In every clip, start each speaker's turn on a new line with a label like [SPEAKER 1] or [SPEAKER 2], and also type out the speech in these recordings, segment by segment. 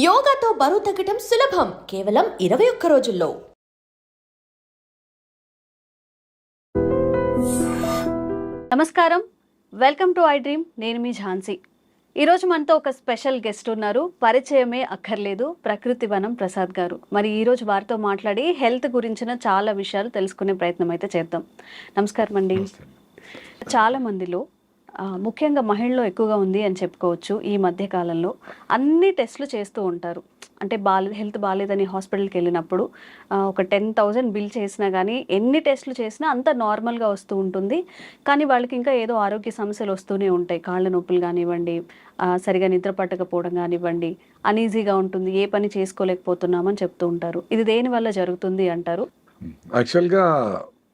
[SPEAKER 1] యోగాతో బరువు తగ్గటం సులభం కేవలం 21 రోజుల్లో.
[SPEAKER 2] నమస్కారం, వెల్కమ్ టు ఐ డ్రీమ్. నేను మీ ఝాన్సీ. ఈరోజు మనతో ఒక స్పెషల్ గెస్ట్ ఉన్నారు. పరిచయమే అక్కర్లేదు, ప్రకృతి వనం ప్రసాద్ గారు. మరి ఈరోజు వారితో మాట్లాడి హెల్త్ గురించిన చాలా విషయాలు తెలుసుకునే ప్రయత్నం అయితే చేద్దాం. నమస్కారం అండి. చాలా మందిలో ముఖ్యంగా మహిళల్లో ఎక్కువగా ఉంది అని చెప్పుకోవచ్చు. ఈ మధ్య కాలంలో అన్ని టెస్టులు చేస్తూ ఉంటారు. అంటే హెల్త్ బాగాలేదని హాస్పిటల్కి వెళ్ళినప్పుడు ఒక 10,000 బిల్ చేసినా కానీ ఎన్ని టెస్టులు చేసినా అంత నార్మల్గా వస్తూ ఉంటుంది. కానీ వాళ్ళకి ఇంకా ఏదో ఆరోగ్య సమస్యలు వస్తూనే ఉంటాయి. కాళ్ళ నొప్పులు కానివ్వండి, సరిగా నిద్ర పట్టకపోవడం కానివ్వండి, అనీజీగా ఉంటుంది, ఏ పని చేసుకోలేకపోతున్నామని చెప్తూ ఉంటారు. ఇది దేని వల్ల జరుగుతుంది అంటారు?
[SPEAKER 3] యాక్చువల్గా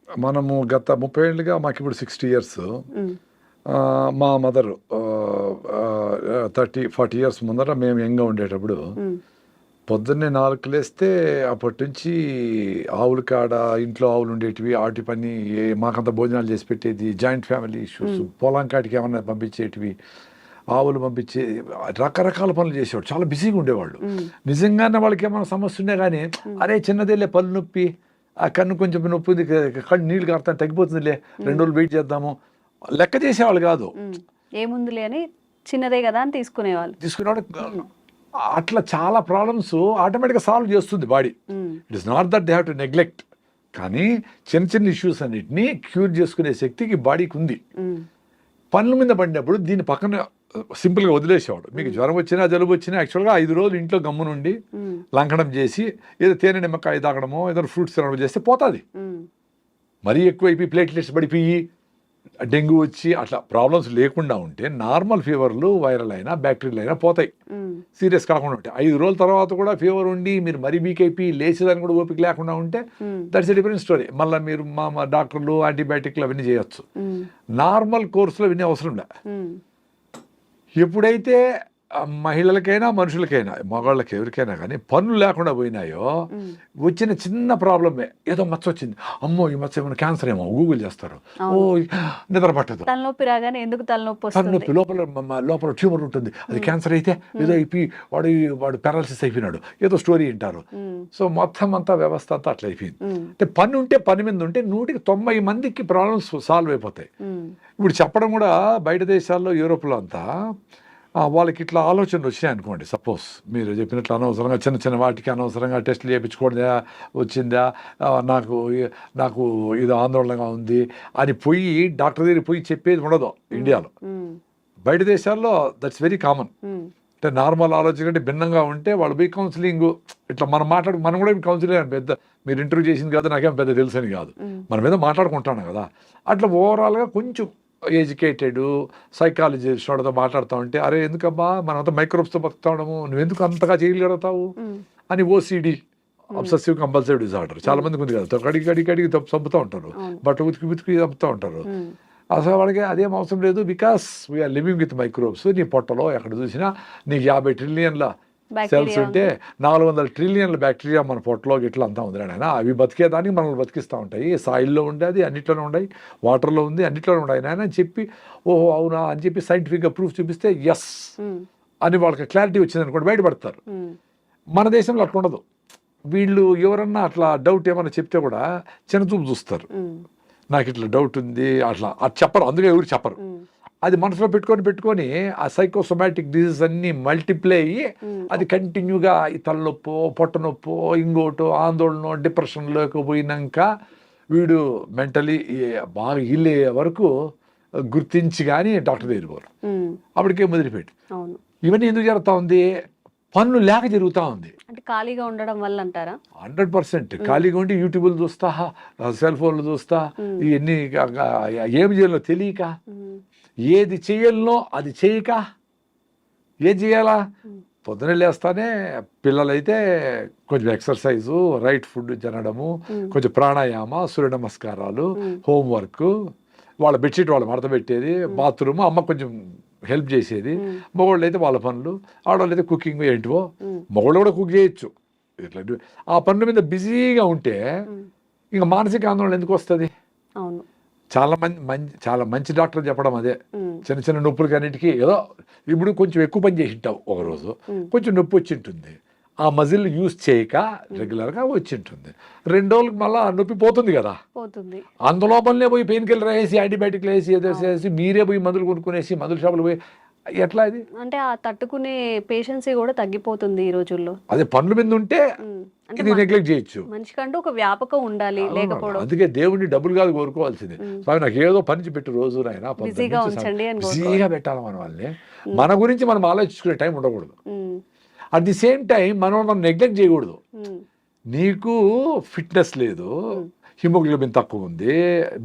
[SPEAKER 3] మనము గత 30 ఏళ్ళుగా మాకు ఇప్పుడు 60 ఇయర్స్. మా మదర్ 30-40 ఇయర్స్ ముందర మేము యంగ్గా ఉండేటప్పుడు పొద్దున్నే 4 లేస్తే అప్పటి నుంచి ఆవుల కాడ ఇంట్లో ఆవులు ఉండేటివి, వాటి పని మాకంత భోజనాలు చేసి పెట్టేది, జాయింట్ ఫ్యామిలీ ఇష్యూస్, పొలం కాటికి ఏమన్నా పంపించేటివి, ఆవులు పంపించే రకరకాల పనులు చేసేవాడు. చాలా బిజీగా ఉండేవాళ్ళు. నిజంగానే వాళ్ళకి ఏమైనా సమస్య ఉన్నా కానీ అరే చిన్నదేలే పళ్ళు నొప్పి, ఆ కన్ను కొంచెం నొప్పి ఉంది, కళ్ళు నీళ్ళు కారుతాను తగ్గిపోతుందిలే, 2 రోజులు వెయిట్ చేద్దాము, లెక్క చేసేవాళ్ళు కాదు.
[SPEAKER 2] ఏముందిలే అని చిన్నదే కదా అని తీసుకునేవాళ్ళు.
[SPEAKER 3] అట్లా చాలా ప్రాబ్లమ్స్ ఆటోమేటిక్గా సాల్వ్ చేస్తుంది body. It is not that they have to neglect. కానీ చిన్న చిన్న ఇష్యూస్ అన్నిటినీ క్యూర్ చేసుకునే శక్తికి బాడీకి ఉంది. పనుల మీద పడినప్పుడు దీని పక్కన సింపుల్గా వదిలేసేవాడు. మీకు జ్వరం వచ్చినా జలుబు వచ్చినా యాక్చువల్గా 5 రోజులు ఇంట్లో గమ్మునుండి లంకడం చేసి ఏదో తేనె నిమ్మకాయ తాగడమో ఏదో ఫ్రూట్స్ తినడం చేస్తే పోతుంది. మరీ ఎక్కువైపోయి ప్లేట్లెట్స్ పడిపోయి డెంగ్యూ వచ్చి అట్లా ప్రాబ్లమ్స్ లేకుండా ఉంటే నార్మల్ ఫీవర్లు వైరల్ అయినా బ్యాక్టీరియల్ అయినా పోతాయి, సీరియస్ కాకుండా ఉంటాయి. 5 రోజుల తర్వాత కూడా ఫీవర్ ఉండి మీరు మరీ వీక్ అయిపోయి లేచేదాన్ని కూడా ఓపిక లేకుండా ఉంటే దట్స్ ఎ డిఫరెంట్ స్టోరీ. మళ్ళీ మీరు మా డాక్టర్లు యాంటీబయాటిక్లు అవన్నీ చేయొచ్చు. నార్మల్ కోర్సులో అవన్నీ అవసరం లే. ఎప్పుడైతే మహిళలకైనా మనుషులకైనా మగవాళ్ళకి ఎవరికైనా కానీ పనులు లేకుండా పోయినాయో వచ్చిన చిన్న ప్రాబ్లమే, ఏదో మచ్చ వచ్చింది, అమ్మో ఈ మచ్చ ఏమైనా క్యాన్సర్ ఏమో గూగుల్ చేస్తారు, ఓ నిద్ర పట్టదు,
[SPEAKER 2] తలనొప్పి రాగానే ఎందుకు
[SPEAKER 3] తలనొప్పి లోపల ట్యూమర్ ఉంటుంది, అది క్యాన్సర్ అయితే ఏదో అయిపోయి వాడు పారాలసిస్ అయిపోయినాడు, ఏదో స్టోరీ వింటారు. సో మొత్తం అంతా వ్యవస్థ అంతా అట్లా అయిపోయింది. అంటే పని ఉంటే పని మీద ఉంటే 190 మందికి ప్రాబ్లమ్స్ సాల్వ్ అయిపోతాయి. ఇప్పుడు చెప్పడం కూడా బయట దేశాల్లో యూరోప్లో అంతా వాళ్ళకి ఇట్లా ఆలోచనలు వచ్చినాయి అనుకోండి. సపోజ్ మీరు చెప్పినట్లు అనవసరంగా చిన్న చిన్న వాటికి అనవసరంగా టెస్టులు చేయించుకోవడం వచ్చిందా, నాకు ఇది ఆందోళనగా ఉంది అని పోయి డాక్టర్ దగ్గర పోయి చెప్పేది ఉండదు ఇండియాలో. బయట దేశాల్లో దట్స్ వెరీ కామన్. అంటే నార్మల్ ఆలోచన కంటే భిన్నంగా ఉంటే వాళ్ళు పోయి కౌన్సిలింగ్ ఇట్లా మనం కూడా కౌన్సిలింగ్ పెద్ద మీరు ఇంటర్వ్యూ చేసింది కదా నాకేం పెద్ద తెలుసు అని కాదు, మనం ఏదో మాట్లాడుకుంటాను కదా. అట్లా ఓవరాల్గా కొంచెం ఎడ్యుకేటెడ్ సైకాలజిస్ట్ వాడితో మాట్లాడుతూ ఉంటే అరే ఎందుకబ్బా మనంతా మైక్రోబ్స్తో బతుకుతా ఉండము, నువ్వెందుకు అంతగా చేయగలుగుతావు అని ఓసిడి అబ్సెసివ్ కంపల్సివ్ డిజార్డర్ చాలా మందికి ఉంది కదా, కడిగి చంపుతూ ఉంటారు, బట్ట ఉతికి చంపుతూ ఉంటారు. అసలు వాళ్ళకి అదేం అవసరం లేదు, because we are living with microbes. నీ పొట్టలో ఎక్కడ చూసినా నీకు 50 ట్రిలియన్ల సెల్స్ ఉంటే 400 ట్రిలియన్ల బ్యాక్టీరియా మన పొట్టలో గిట్లా అంతా ఉంది ఆయన. అవి బతికేదానికి మనల్ని బతికిస్తూ ఉంటాయి. సాయిల్లో ఉండేది అన్నిట్లోనే ఉన్నాయి, వాటర్లో ఉంది అన్నిట్లోనే ఉన్నాయి నాయన అని చెప్పి ఓహో అవునా అని చెప్పి సైంటిఫిక్గా ప్రూఫ్ చూపిస్తే ఎస్ అని వాళ్ళకి క్లారిటీ వచ్చింది అనుకోండి, బయటపడతారు. మన దేశంలో అట్లా ఉండదు. వీళ్ళు ఎవరన్నా అట్లా డౌట్ ఏమన్నా చెప్తే కూడా చిన్న చూపు చూస్తారు. నాకు ఇట్లా డౌట్ ఉంది అట్లా అది చెప్పరు, అందుకే ఎవరు చెప్పరు. అది మనసులో పెట్టుకొని ఆ సైకోసోమాటిక్ డిసీజ్ అన్ని మల్టిప్లై అయ్యి అది కంటిన్యూగా ఈ తలనొప్పో పొట్ట నొప్పో ఇంకోటో ఆందోళన డిప్రెషన్లోకి పోయినాక వీడు మెంటలీ బాగా ఇల్లే వరకు గుర్తించి కానీ డాక్టర్ దగ్గర పోరు. అప్పటికే మొదలుపెట్టి ఇవన్నీ ఎందుకు జరుగుతూ ఉంది? పనులు లేక జరుగుతూ ఉంది.
[SPEAKER 2] అంటే ఖాళీగా ఉండడం వల్ల అంటారా?
[SPEAKER 3] 100% ఖాళీగా ఉండి యూట్యూబ్లు చూస్తా, సెల్ ఫోన్లు చూస్తా, ఇవన్నీ ఏమి చేయాలో తెలియక, ఏది చేయాలనో అది చేయక, ఏది చేయాలా పొద్దున లేస్తానే పిల్లలైతే కొంచెం ఎక్సర్సైజు, రైట్ ఫుడ్ తినడము, కొంచెం ప్రాణాయామ, సూర్య నమస్కారాలు, హోంవర్క్, వాళ్ళ బెడ్షీట్ వాళ్ళు మడత పెట్టేది, బాత్రూమ్ అమ్మ కొంచెం హెల్ప్ చేసేది, మగవాళ్ళు అయితే వాళ్ళ పనులు, ఆడవాళ్ళు అయితే కుకింగ్ ఏంటివో, మగవాళ్ళు కూడా కుక్ చేయొచ్చు. ఇట్లా ఆ పనుల మీద బిజీగా ఉంటే ఇంకా మానసిక ఆందోళన ఎందుకు వస్తుంది? చాలా మంచి డాక్టర్ చెప్పడం అదే. చిన్న చిన్న నొప్పులకి అన్నిటికీ ఏదో ఇప్పుడు కొంచెం ఎక్కువ పని చేసి ఉంటావు ఒకరోజు, కొంచెం నొప్పి వచ్చి ఉంటుంది, ఆ మజిల్ యూజ్ చేయక రెగ్యులర్గా వచ్చి ఉంటుంది, 2 రోజులకు మళ్ళీ ఆ నొప్పి పోతుంది కదా,
[SPEAKER 2] పోతుంది.
[SPEAKER 3] అందులోపలనే పోయి పెయిన్ కిల్లర్ వేసి యాంటీబయాటిక్లు వేసి ఏదో వేసి మీరే పోయి మందులు కొనుక్కునేసి మందుల షాపులు పోయి ఎట్లా ఇది
[SPEAKER 2] అంటే ఆ తట్టుకునే పేషెన్సీ కూడా తగ్గిపోతుంది ఈ రోజుల్లో.
[SPEAKER 3] అదే పనుల మీద ఉంటే ఇది నెగ్లెక్ట్ చేయొచ్చు.
[SPEAKER 2] మనిషికంటూ ఒక వ్యాపకం ఉండాలి, లేకపోవడం.
[SPEAKER 3] అందుకే దేవుడిని డబ్బులు కాదు కోరుకోవాల్సింది, స్వామి నాకు ఏదో పని పెట్టు రోజు నాయన బిజీగా పెట్టాలి మన వాళ్ళని, మన గురించి మనం ఆలోచించుకునే టైం ఉండకూడదు. అట్ ది సేమ్ టైం మనం నెగ్లెక్ట్ చేయకూడదు. నీకు ఫిట్నెస్ లేదు, హిమోగ్లోబిన్ తక్కువ ఉంది,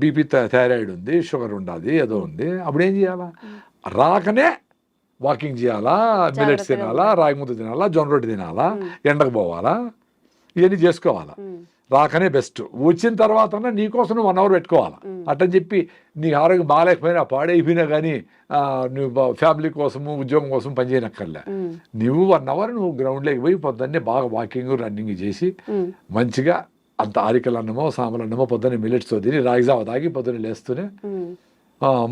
[SPEAKER 3] బీపీ థైరాయిడ్ ఉంది, షుగర్ ఉండాలి, ఏదో ఉంది, అప్పుడు ఏం చేయాలా? రాకనే వాకింగ్ చేయాలా, మిల్లెట్స్ తినాలా, రాగి ముద్ద తినాలా, జొన్న రొట్టె తినాలా, ఎండకు పోవాలా, ఇవన్నీ చేసుకోవాలా. రాకనే బెస్ట్. వచ్చిన తర్వాత నీకోసం నువ్వు 1 అవర్ పెట్టుకోవాలా. అట్టని చెప్పి నీ ఆరోగ్యం బాగాలేకపోయినా పాడైపోయినా కానీ నువ్వు ఫ్యామిలీ కోసము ఉద్యోగం కోసం పనిచేయనక్కర్లే. నువ్వు 1 అవర్ నువ్వు గ్రౌండ్లోకి పోయి పొద్దున్నే బాగా వాకింగ్ రన్నింగ్ చేసి మంచిగా అంత ఆరికలు అన్నమో సాంబార్ అన్నమో పొద్దున్నే మిల్లెట్స్తో తిని రాగి జావ తాగి పొద్దున్నే లేస్తూనే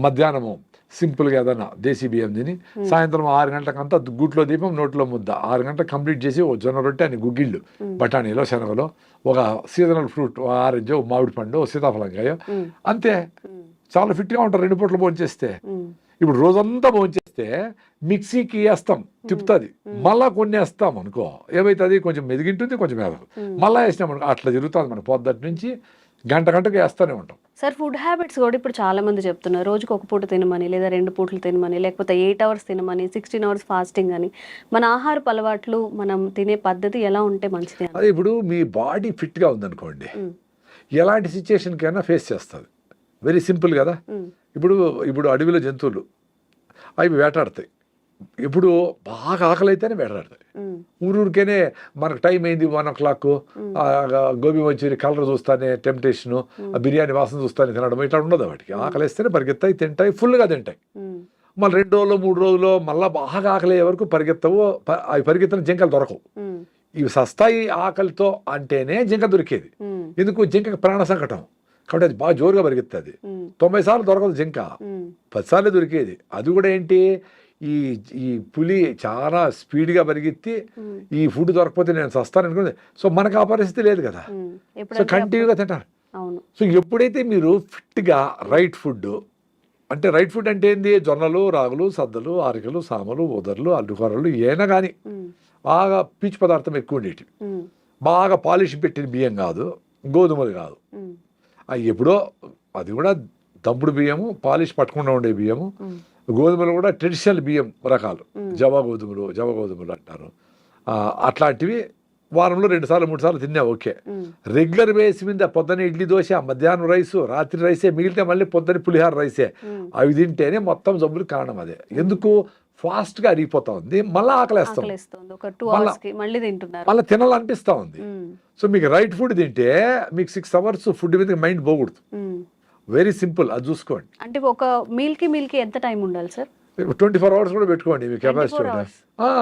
[SPEAKER 3] మధ్యాహ్నము సింపుల్గా ఏదైనా దేశీ బియ్యం తిని సాయంత్రం 6 గంటలకంతా గుట్లో దీపం నోట్లో ముద్ద, 6 గంటలకు కంప్లీట్ చేసి ఓ జొన్న రొట్టె అని గుగ్గిళ్ళు, బఠానీలో శనగలో, ఒక సీజనల్ ఫ్రూట్, ఆరెంజ్, మామిడి పండు, సీతాఫలంకాయ, అంతే. చాలా ఫిట్గా ఉంటారు 2 పూటలు భోంచేస్తే. ఇప్పుడు రోజంతా భోంచేస్తే మిక్సీకి వేస్తాం, తిప్పుతుంది, మళ్ళా కొన్ని వేస్తాం అనుకో, ఏమవుతుంది, కొంచెం మెదిగింటుంది, కొంచెం మెదగదు, మళ్ళీ వేసినాం అనుకో, అట్లా జరుగుతుంది. మన పొద్దుటి నుంచి గంటకు వేస్తూనే ఉంటాం.
[SPEAKER 2] సార్, ఫుడ్ హ్యాబిట్స్ కూడా ఇప్పుడు చాలా మంది చెప్తున్నారు, రోజుకి 1 పూట తినమని, లేదా 2 పూటలు తినమని, లేకపోతే 8 అవర్స్ తినమని, 16 అవర్స్ ఫాస్టింగ్ అని. మన ఆహారపు అలవాట్లు, మనం తినే పద్ధతి ఎలా ఉంటే మంచిది?
[SPEAKER 3] అదే ఇప్పుడు మీ బాడీ ఫిట్గా ఉందనుకోండి, ఎలాంటి సిచ్యుయేషన్కైనా ఫేస్ చేస్తుంది. వెరీ సింపుల్ కదా. ఇప్పుడు అడవిలో జంతువులు అవి వేటాడతాయి. ఇప్పుడు బాగా ఆకలి అయితేనే వేటాడతాయి. ఊరికేనే మనకు టైం అయింది 1 o'clock, గోబీ మంచూరి కలర్ చూస్తానే టెంప్టేషను, బిర్యానీ వాసన చూస్తానే తినడం, ఇట్లా ఉండదు. వాటికి ఆకలి వేస్తేనే పరిగెత్తాయి, తింటాయి, ఫుల్గా తింటాయి. మళ్ళీ 2 రోజులు 3 రోజులు మళ్ళీ బాగా ఆకలి అయ్యే వరకు పరిగెత్తవు. అవి పరిగెత్తిన జింకలు దొరకవు. ఇవి సస్తాయి ఆకలితో అంటేనే జింక దొరికేది. ఎందుకు? జింకకి ప్రాణ సంకటం కాబట్టి అది బాగా జోరుగా పరిగెత్తుంది. 90 సార్లు దొరకదు జింక, 10 సార్లు దొరికేది. అది కూడా ఏంటి, ఈ పులి చాలా స్పీడ్గా పరిగెత్తి ఈ ఫుడ్ దొరకపోతే నేను చస్తాను అనుకుంది. సో మనకు ఆ పరిస్థితి లేదు కదా, సో కంటిన్యూగా తింటారు. సో ఎప్పుడైతే మీరు ఫిట్గా రైట్ ఫుడ్ అంటే ఏంది, జొన్నలు, రాగులు, సద్దలు, ఆరికలు, సామలు, ఉదర్లు, అల్లుకూరలు, ఏనా కానీ బాగా పీచు పదార్థం ఎక్కువ ఉండేవి, బాగా పాలిష్ పెట్టిన బియ్యం కాదు, గోధుమలు కాదు, ఎప్పుడో అది కూడా దంపుడు బియ్యము, పాలిష్ పట్టకుండా ఉండే బియ్యము. గోధుమలు కూడా ట్రెడిషనల్ బియ్యం రకాలు, జవ గోధుమలు అంటారు. అట్లాంటివి వారంలో 2 సార్లు 3 సార్లు తిన్నా ఓకే. రెగ్యులర్ బేస్ మీద పొద్దున్న ఇడ్లీ దోశ, మధ్యాహ్నం రైసు, రాత్రి రైసే, మిగిలితే మళ్ళీ పొద్దున్న పులిహార రైసే, అవి తింటేనే మొత్తం జబ్బులు కారణం. అదే ఎందుకు ఫాస్ట్గా అరిగిపోతా ఉంది, మళ్ళీ ఆకలేస్తాం, మళ్ళీ తినాలనిపిస్తూ ఉంది. సో మీకు రైట్ ఫుడ్ తింటే మీకు 6 hours ఫుడ్ మీద మైండ్ పోకూడదు. వెరీ సింపుల్, అది చూసుకోండి.
[SPEAKER 2] అంటే ఒక మీల్కి ఎంత టైం ఉండాలి సార్?
[SPEAKER 3] 24 hours కూడా పెట్టుకోండి మీ కెపాసిటీ ఉంటే.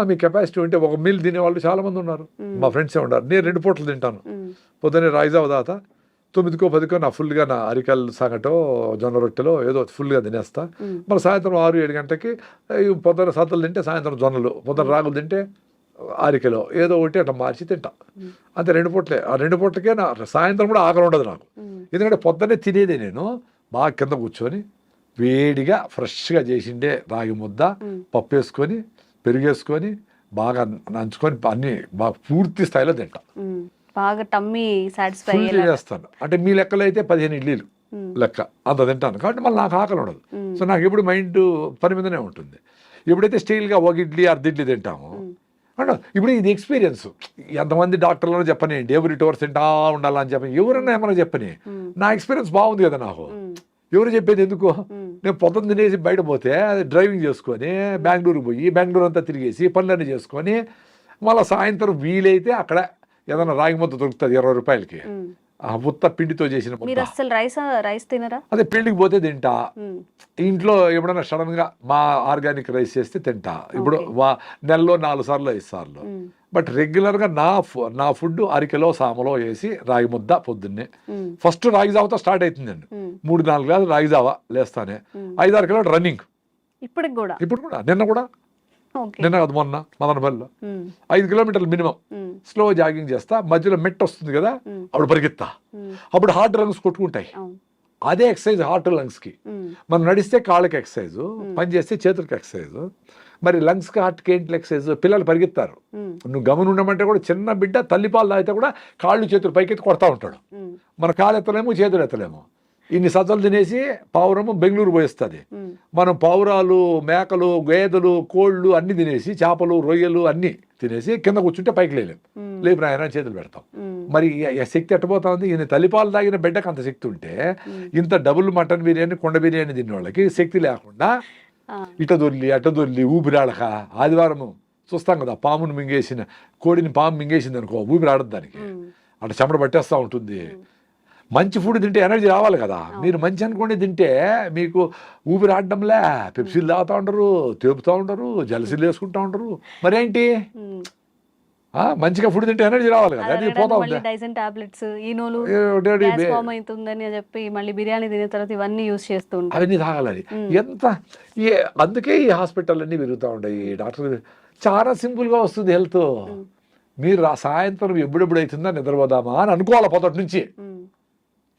[SPEAKER 3] మీ కెపాసిటీ ఉంటే ఒక మీల్ తినే వాళ్ళు చాలా మంది ఉన్నారు, మా ఫ్రెండ్సే ఉన్నారు. నేను 2 పూటలు తింటాను. పొద్దున్నే రాయిజావ దాత 9కో 10కో నా ఫుల్గా నా అరికల్ సంగటో జొన్న రొట్టెలో ఏదో ఫుల్గా తినేస్తా. మళ్ళీ సాయంత్రం 6-7 గంటలకి పొద్దున్న సద్దలు తింటే సాయంత్రం జొన్నలు, పొద్దున్న రాగులు తింటే అరికెలో ఏదో ఒకటి అట్లా మార్చి తింటా. అంతే 2 పూటలే. ఆ 2 పూటలకే నా సాయంత్రం కూడా ఆకలి ఉండదు నాకు. ఎందుకంటే పొద్దున్నే తినేది నేను బాగా కింద కూర్చొని వేడిగా ఫ్రెష్గా చేసిండే రాగి ముద్ద, పప్పు వేసుకొని, పెరుగేసుకొని, బాగా నంచుకొని అన్ని బాగా పూర్తి స్థాయిలో తింటా.
[SPEAKER 2] బాగా టమ్మీ సాటిస్ఫై
[SPEAKER 3] చేస్తాను. అంటే మీ లెక్కలో అయితే 15 ఇడ్లీలు లెక్క అంత తింటాను. కాబట్టి మళ్ళీ నాకు ఆకలి ఉండదు. సో నాకు ఎప్పుడు మైండ్ పని మీదనే ఉంటుంది. ఎప్పుడైతే స్టీల్గా 1 ఇడ్లీ 1/2 ఇడ్లీ తింటాము అంటే ఇప్పుడు ఇది ఎక్స్పీరియన్స్. ఎంతమంది డాక్టర్లను చెప్పనేయండి, ఎవ్రీ 2 hours తింటా ఉండాలని చెప్పని, ఎవరన్నా ఏమన్నా చెప్పని, నా ఎక్స్పీరియన్స్ బాగుంది కదా నాకు. ఎవరు చెప్పేది ఎందుకు? నేను పొద్దున్న తినేసి బయట పోతే డ్రైవింగ్ చేసుకొని బెంగళూరుకి పోయి బెంగళూరు అంతా తిరిగేసి పనులన్నీ చేసుకొని మళ్ళీ సాయంత్రం వీలైతే అక్కడ ఏదైనా రాగి ముద్ద దొరుకుతుంది 20 రూపాయలకి, ఉత్త పిండితో చేసిన
[SPEAKER 2] మీరు
[SPEAKER 3] ముద్ద.
[SPEAKER 2] అసలు రైస్ తినరా?
[SPEAKER 3] అదే పెళ్లికి పోతే తింటా,
[SPEAKER 2] మ్మ్.
[SPEAKER 3] ఇంట్లో ఎప్పుడైనా సడన్ గా మా ఆర్గానిక్ రైస్ చేస్తే తింటా. ఇప్పుడు నెలలో 4 సార్లు 5 సార్లు.
[SPEAKER 2] మ్మ్.
[SPEAKER 3] బట్ రెగ్యులర్ గా నా ఫుడ్ అరికెలో సామలో వేసి రాగి ముద్ద పొద్దున్నే.
[SPEAKER 2] మ్మ్.
[SPEAKER 3] ఫస్ట్ రాగి జావతో స్టార్ట్ అవుతుందండి.
[SPEAKER 2] మ్మ్.
[SPEAKER 3] 3-4 గ్లాసులు రాగి జావా లేస్తానే. 5-6 kilometre running.
[SPEAKER 2] ఇప్పటికి కూడా?
[SPEAKER 3] ఇప్పుడు కూడా, నిన్న కూడా,
[SPEAKER 2] ఓకే.
[SPEAKER 3] నిన్న కాదు మొన్న మదనపల్లిలో
[SPEAKER 2] మ్మ్.
[SPEAKER 3] 5 కిలోమీటర్లు మినిమం
[SPEAKER 2] మ్మ్.
[SPEAKER 3] స్లో జాగింగ్ చేస్తా. మధ్యలో మెట్ వస్తుంది కదా,
[SPEAKER 2] మ్మ్.
[SPEAKER 3] అప్పుడు పరిగెత్తా.
[SPEAKER 2] మ్మ్.
[SPEAKER 3] అప్పుడు హార్ట్ లంగ్స్ కొట్టుకుంటాయి.
[SPEAKER 2] అవును.
[SPEAKER 3] అదే ఎక్సర్సైజ్ హార్ట్ లంగ్స్కి.
[SPEAKER 2] మ్మ్.
[SPEAKER 3] మనం నడిస్తే కాళ్ళకి ఎక్సర్సైజ్, పని చేస్తే చేతులకి ఎక్సర్సైజ్. మరి లంగ్స్కి హార్ట్కి ఏంటి ఎక్సర్సైజ్? పిల్లలు పరిగెత్తారు,
[SPEAKER 2] మ్మ్.
[SPEAKER 3] నువ్వు గమని ఉండమంటే కూడా చిన్న బిడ్డ తల్లిపాలు తాగితే కూడా కాళ్ళు చేతులు పైకెత్తి కొడతా ఉంటాడు.
[SPEAKER 2] మ్మ్.
[SPEAKER 3] మన కాళ్ళు ఎత్తలేము, చేతులు ఎత్తలేము. ఇన్ని సజ్జలు తినేసి పావురము బెంగళూరు పోయిస్తుంది.
[SPEAKER 2] మ్మ్.
[SPEAKER 3] మనం పావురాలు, మేకలు, గేదెలు, కోళ్ళు అన్ని తినేసి, చేపలు, రొయ్యలు అన్ని తినేసి కింద కూర్చుంటే పైకి లేలేం.
[SPEAKER 2] మ్మ్.
[SPEAKER 3] లేపు నాయన చేతులు పెడతాం.
[SPEAKER 2] మ్మ్.
[SPEAKER 3] మరి ఈ శక్తి ఎట్టబోతుంది? ఈయన తల్లిపాలు తాగిన బిడ్డకు అంత శక్తి ఉంటే, ఇంత డబుల్ మటన్ బిర్యానీ, కొండ బిర్యానీ తిన్న వాళ్ళకి శక్తి లేకుండా
[SPEAKER 2] ఆ.
[SPEAKER 3] ఇట దొర్లి అట్ట దొర్లి ఊపిరాడక, ఆదివారం చూస్తాం కదా, పామును మింగేసిన కోడిని పాము మింగేసింది అనుకో, ఊపిరాడదు దానికి,
[SPEAKER 2] మ్మ్.
[SPEAKER 3] అటు చెమట పట్టేస్తూ ఉంటుంది. మంచి ఫుడ్ తింటే ఎనర్జీ రావాలి కదా. మీరు మంచి అనుకోండి తింటే మీకు ఊపిరి ఆడడంలే, పెప్సీలు తాగుతూ ఉంటారు, తేపుతూ ఉంటారు, జలసీలు వేసుకుంటూ ఉంటారు. మరేంటి?
[SPEAKER 2] మ్మ్.
[SPEAKER 3] మంచిగా ఫుడ్ తింటే ఎనర్జీ రావాలి కదా, అది పోతా ఉంది.
[SPEAKER 2] డైజన్ టాబ్లెట్స్, ఈనోలు,
[SPEAKER 3] ఒకటి
[SPEAKER 2] గ్యాస్ ఫామ్ అవుతుందని చెప్పి మళ్ళీ బిర్యానీ తిన్న తర్వాత ఇవన్నీ యూస్ చేస్తూ ఉంటారు.
[SPEAKER 3] అవన్నీ తాగాలని ఎంత అందుకే ఈ హాస్పిటల్ అన్నీ పెరుగుతూ ఉంటాయి. డాక్టర్ చాలా సింపుల్గా వస్తుంది హెల్త్. మీరు సాయంత్రం ఎప్పుడెప్పుడు అవుతుందా నిద్రపోదామా అని అనుకోవాలి పొద్దుటి నుంచి.
[SPEAKER 2] మ్మ్.